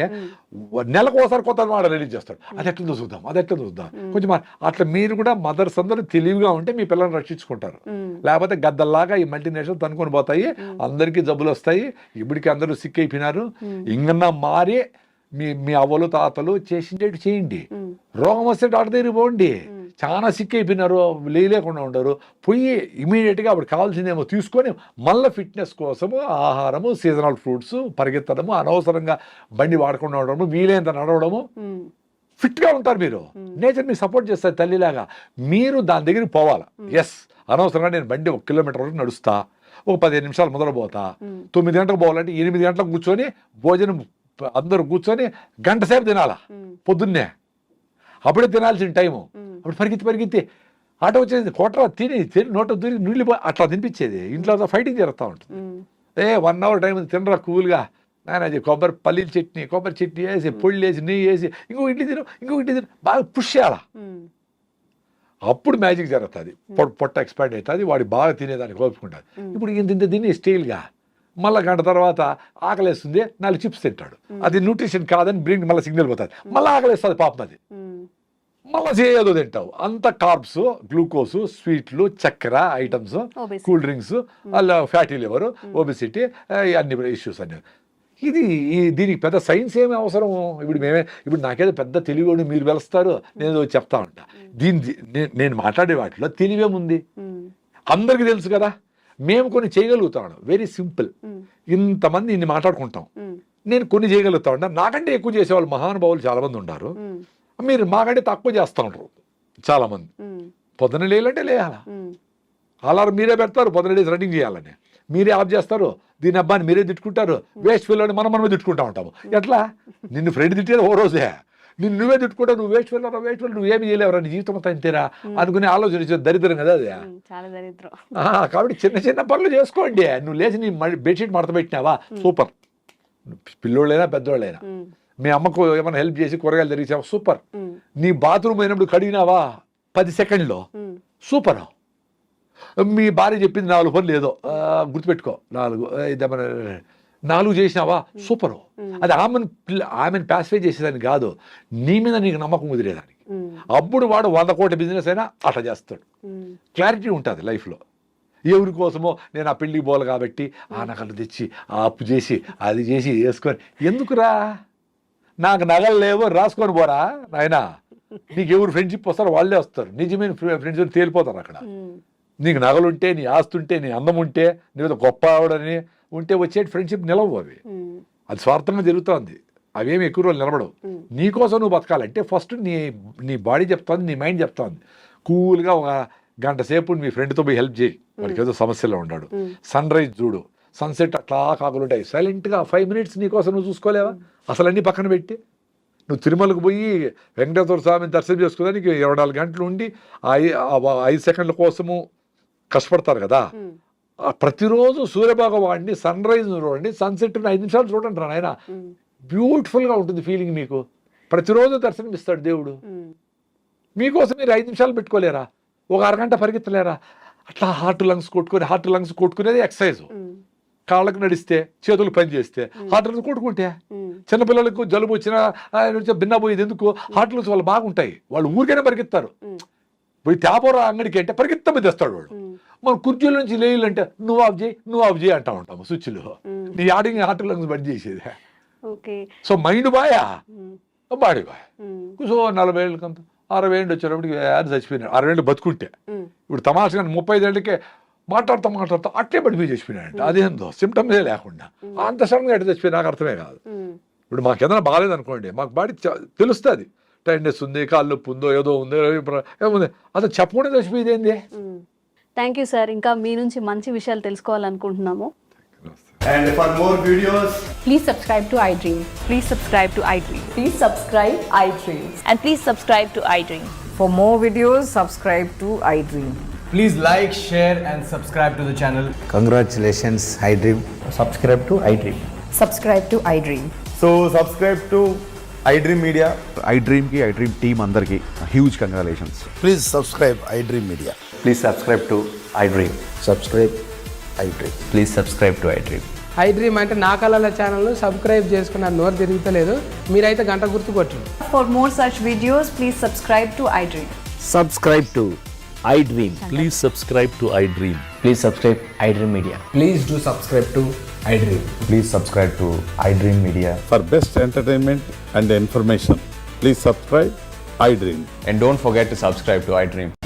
[SPEAKER 3] నెలకు ఒకసారి కొత్త మోడల్ రిలీజ్ చేస్తాడు. అది ఎట్లా చూద్దాం, అది ఎట్లా చూద్దాం కొంచెం. అట్లా మీరు కూడా మదర్స్ అందరూ తెలివిగా ఉంటే మీ పిల్లల్ని రక్షించుకుంటారు. లేకపోతే గద్దల్లాగా ఈ మల్టీనేషనల్ తనుకొని పోతాయి, అందరికీ జబ్బులు వస్తాయి. ఇప్పటికీ అందరూ సిక్ అయిపోయినారు. ఇంకన్నా మారి మీ అవ్వలు తాతలు చేసిండేటి చేయండి. రోగం వస్తే డాక్టర్ దగ్గరికి పోండి. చాలా సిక్ అయిపోయినారు, లేకుండా ఉండరు, పోయి ఇమీడియట్గా అప్పుడు కావాల్సిందేమో తీసుకొని మళ్ళీ ఫిట్నెస్ కోసము ఆహారము, సీజనల్ ఫ్రూట్స్, పరిగెత్తడము, అనవసరంగా బండి వాడకుండా ఉండడము, వీలైనంత నడవడము, ఫిట్గా ఉంటారు మీరు. నేచర్ మీకు సపోర్ట్ చేస్తారు తల్లిలాగా. మీరు దాని దగ్గరికి పోవాలి. ఎస్, అనవసరంగా నేను బండి 1 కిలోమీటర్ వరకు నడుస్తా, ఒక 15 నిమిషాలు మొదలుపోతా, 9 గంటలకు పోవాలంటే 8 గంటలకు కూర్చొని భోజనం అందరూ కూర్చొని గంట సేపు తినాలా పొద్దున్నే. అప్పుడే తినాల్సిన టైము. అప్పుడు పరిగెత్తి ఆట వచ్చేది కొట్ర తిని నోట దూరి నీళ్ళు అట్లా తినిపించేది. ఇంట్లో ఫైటింగ్ జరుగుతూ ఉంటుంది. 1 అవర్ టైం తినరా కూల్గా నాయన, అది పల్లీల చట్నీ, కొబ్బరి చట్నీ వేసి పొళ్ళు వేసి నెయ్యి వేసి ఇంకో ఇడ్లీ తిను బాగా పుష్ చేయాలా. అప్పుడు మ్యాజిక్ జరుగుతుంది. పొట్ట ఎక్స్పాండ్ అవుతుంది, వాడు బాగా తినేదానికి కోపుకుంటుంది. ఇప్పుడు ఇంత తిని స్టీల్గా మళ్ళీ గంట తర్వాత ఆకలేస్తుంది, 4 చిప్స్ తింటాడు. అది న్యూట్రిషన్ కాదని బ్రెయిన్ మళ్ళీ సిగ్నల్ పోతుంది, మళ్ళీ ఆకలేస్తుంది పాపం. అది మళ్ళీ చేయదో తింటావు. అంత కార్బ్స్, గ్లూకోజ్, స్వీట్లు, చక్కెర ఐటమ్స్, కూల్ డ్రింక్స్, అలా ఫ్యాటీ లివర్, ఒబెసిటీ, అన్ని ఇష్యూస్ అన్నీ. దీనికి పెద్ద సైన్స్ ఏమి అవసరం? ఇప్పుడు నాకేదో పెద్ద తెలివి మీరు వెలుస్తారు, నేను చెప్తా ఉంటా. నేను మాట్లాడే వాటిలో తెలివేముంది? అందరికీ తెలుసు కదా. మేము కొన్ని చేయగలుగుతాం, వెరీ సింపుల్. ఇంతమంది ఇన్ని మాట్లాడుకుంటాం, నేను కొన్ని చేయగలుగుతా ఉంటా. నాకంటే ఎక్కువ చేసేవాళ్ళు మహానుభావులు చాలా మంది ఉన్నారు. మీరు మాకంటే తక్కువ చేస్తూ ఉంటారు చాలా మంది. పొద్దున లేయాలంటే లేయాలా, అలారం మీరే పెడతారు, పొద్దున లేసి రన్నింగ్ చేయాలని మీరే ఆఫ్ చేస్తారు. దీని అబ్బాయిని మీరే తిట్టుకుంటారు, వేస్ట్ ఫీల్లోని మనమే తిట్టుకుంటా ఉంటాము. ఎట్లా? నిన్ను ఫ్రెండ్ తిట్టేది ఓ రోజే, నువ్వే తిట్టుకుంటావు, నువ్వు వేస్ట్ ఫీల్ నువ్వేమి చేయలేవరా, నీ జీవితం అంతా ఇంతేరా అనుకునే ఆలోచన దరిద్రం కదా అది. కాబట్టి చిన్న పనులు చేసుకోండి. నువ్వు లేచి నీ బెడ్షీట్ మడత పెట్టినావా, సూపర్. పిల్లోళ్ళైనా పెద్దోళ్ళైనా మీ అమ్మకు ఏమైనా హెల్ప్ చేసి కూరగాయలు తెరిచావా, సూపర్. నీ బాత్రూమ్ అయినప్పుడు కడిగినావా 10 సెకండ్లో, సూపర్. మీ భార్య చెప్పింది 4 పనులు ఏదో గుర్తుపెట్టుకో, 4 చేసినావా, సూపరు. అది ఆమెను ప్యాసిఫై చేసేదానికి కాదు, నీ మీద నీకు నమ్మకం కుదిరేదానికి. అప్పుడు వాడు 100 కోట్ల బిజినెస్ అయినా అట్లా చేస్తాడు. క్లారిటీ ఉంటుంది లైఫ్లో. ఎవరి కోసమో నేను ఆ పెళ్ళికి పోవాలి కాబట్టి ఆ నగలు తెచ్చి ఆ అప్పు చేసి అది చేసి వేసుకొని ఎందుకురా, నాకు నగలు లేవో రాసుకొని పోరా నాయనా. నీకు ఎవరు ఫ్రెండ్షిప్ వస్తారో వాళ్ళే వస్తారు, నిజమైన ఫ్రెండ్స్ తేలిపోతారు అక్కడ. నీకు నగలుంటే, నీ ఆస్తుంటే, నీ అందం ఉంటే, నీ మీద గొప్ప ఆవిడని ఉంటే వచ్చే ఫ్రెండ్షిప్ నిలవు. అవి అది స్వార్థంగా జరుగుతుంది, అవేమి ఎక్కువ రోజులు నిలబడవు. నీకోసం నువ్వు బతకాలంటే ఫస్ట్ నీ బాడీ చెప్తాను, నీ మైండ్ చెప్తాను. కూల్గా ఒక గంట సేపు మీ ఫ్రెండ్తో పోయి హెల్ప్ చేయి, వాడికి ఏదో సమస్యలో ఉన్నాడు. సన్ రైజ్ చూడు, సన్సెట్ అట్లా కాకులు ఉంటాయి, సైలెంట్గా 5 మినిట్స్ నీకోసం నువ్వు చూసుకోలేవా? అసలు అన్నీ పక్కన పెట్టి నువ్వు తిరుమలకు పోయి వెంకటేశ్వర స్వామిని దర్శనం చేసుకోవడానికి 24 గంటలు ఉండి 5 సెకండ్ల కోసము కష్టపడతారు కదా. ప్రతిరోజు సూర్యభగవాన్ని సన్ రైజ్ చూడండి, సన్సెట్ 5 నిమిషాలు చూడండి రా నాయన, బ్యూటిఫుల్గా ఉంటుంది ఫీలింగ్. మీకు ప్రతిరోజు దర్శనం ఇస్తాడు దేవుడు. మీకోసం మీరు 5 నిమిషాలు పెట్టుకోలేరా, ఒక అరగంట పరిగెత్తలేరా? అట్లా హార్ట్ లంగ్స్ కొట్టుకునేది ఎక్సర్సైజ్. కాళ్ళకు నడిస్తే, చేతులు పని చేస్తే హార్ట్ లంగ్స్ కొట్టుకుంటే, చిన్నపిల్లలకు జలుబు వచ్చినా భిన్న పోయేది ఎందుకు, హార్ట్ లంగ్స్ వాళ్ళు బాగుంటాయి, వాళ్ళు ఊరికైనా పరిగెత్తారు. పోయి తేపరా అంగడికి అంటే పరిగెత్తమే తెస్తాడు వాడు. మన కుర్చీల నుంచి లేయాలంటే నువ్వు ఆఫ్ చేయి అంటా ఉంటాము స్విచ్లు. నీ ఆడికి హార్ట్ లంగ్స్ బంద్ చేసేది. సో మైండ్ బాయా, బాడీ బాయ్. సో 40 ఏళ్ళకంత 60 ఏళ్ళు వచ్చేటప్పటికి చచ్చిపోయినాడు. 60 ఏళ్ళు బతుకుంటే, ఇప్పుడు తమాషగా 35 ఏళ్ళకే మాట్లాడుతా అట్లే పడిపోయి చచ్చిపోయినాడంట. అదేందో సిమ్టమ్సే లేకుండా అంత సడన్గా ఎట్లా చచ్చిపోయి నాకు అర్థమే కాదు. ఇప్పుడు మాకు ఏదైనా బాగాలేదు అనుకోండి, మాకు బాడీ తెలుస్తుంది, టైర్నెస్ ఉంది, కాళ్ళు నొప్పి ఉందో ఏదో ఉందో ఏముంది, అసలు చెప్పకుండా చచ్చిపోయేది ఏంది.
[SPEAKER 2] Thank you sir. ఇంకా మీ నుంచి మంచి విషయాలు తెలుసుకోవాలనుకుంటున్నాము.
[SPEAKER 4] And for more videos,
[SPEAKER 5] Please subscribe to iDream.
[SPEAKER 6] Please subscribe to iDream.
[SPEAKER 1] Please subscribe iDreams.
[SPEAKER 6] And please subscribe to iDream.
[SPEAKER 7] For more videos, subscribe to iDream.
[SPEAKER 4] please like, share, and subscribe to the channel.
[SPEAKER 8] Congratulations, iDream.
[SPEAKER 4] Subscribe to iDream.
[SPEAKER 7] Subscribe to iDream.
[SPEAKER 4] So, subscribe to iDream Media.
[SPEAKER 9] iDream ki iDream team andarki huge congratulations.
[SPEAKER 8] Please subscribe iDream Media.
[SPEAKER 4] Please subscribe to iDream.
[SPEAKER 8] Subscribe iDream.
[SPEAKER 4] Please subscribe to iDream.
[SPEAKER 10] I dream అంటే నా కళల ఛానల్ను subscribe చేసుకున్న నోరు తిరుగుతలేదు, మీరైతే గంట గుర్తు కొట్టండి.
[SPEAKER 6] For more such videos, please subscribe to iDream.
[SPEAKER 8] Subscribe to iDream.
[SPEAKER 11] Please subscribe to iDream.
[SPEAKER 4] Please subscribe iDream Media.
[SPEAKER 8] Please do subscribe to iDream.
[SPEAKER 4] Please subscribe to iDream Media.
[SPEAKER 11] For best entertainment and information, please subscribe iDream.
[SPEAKER 4] And don't forget to subscribe to iDream.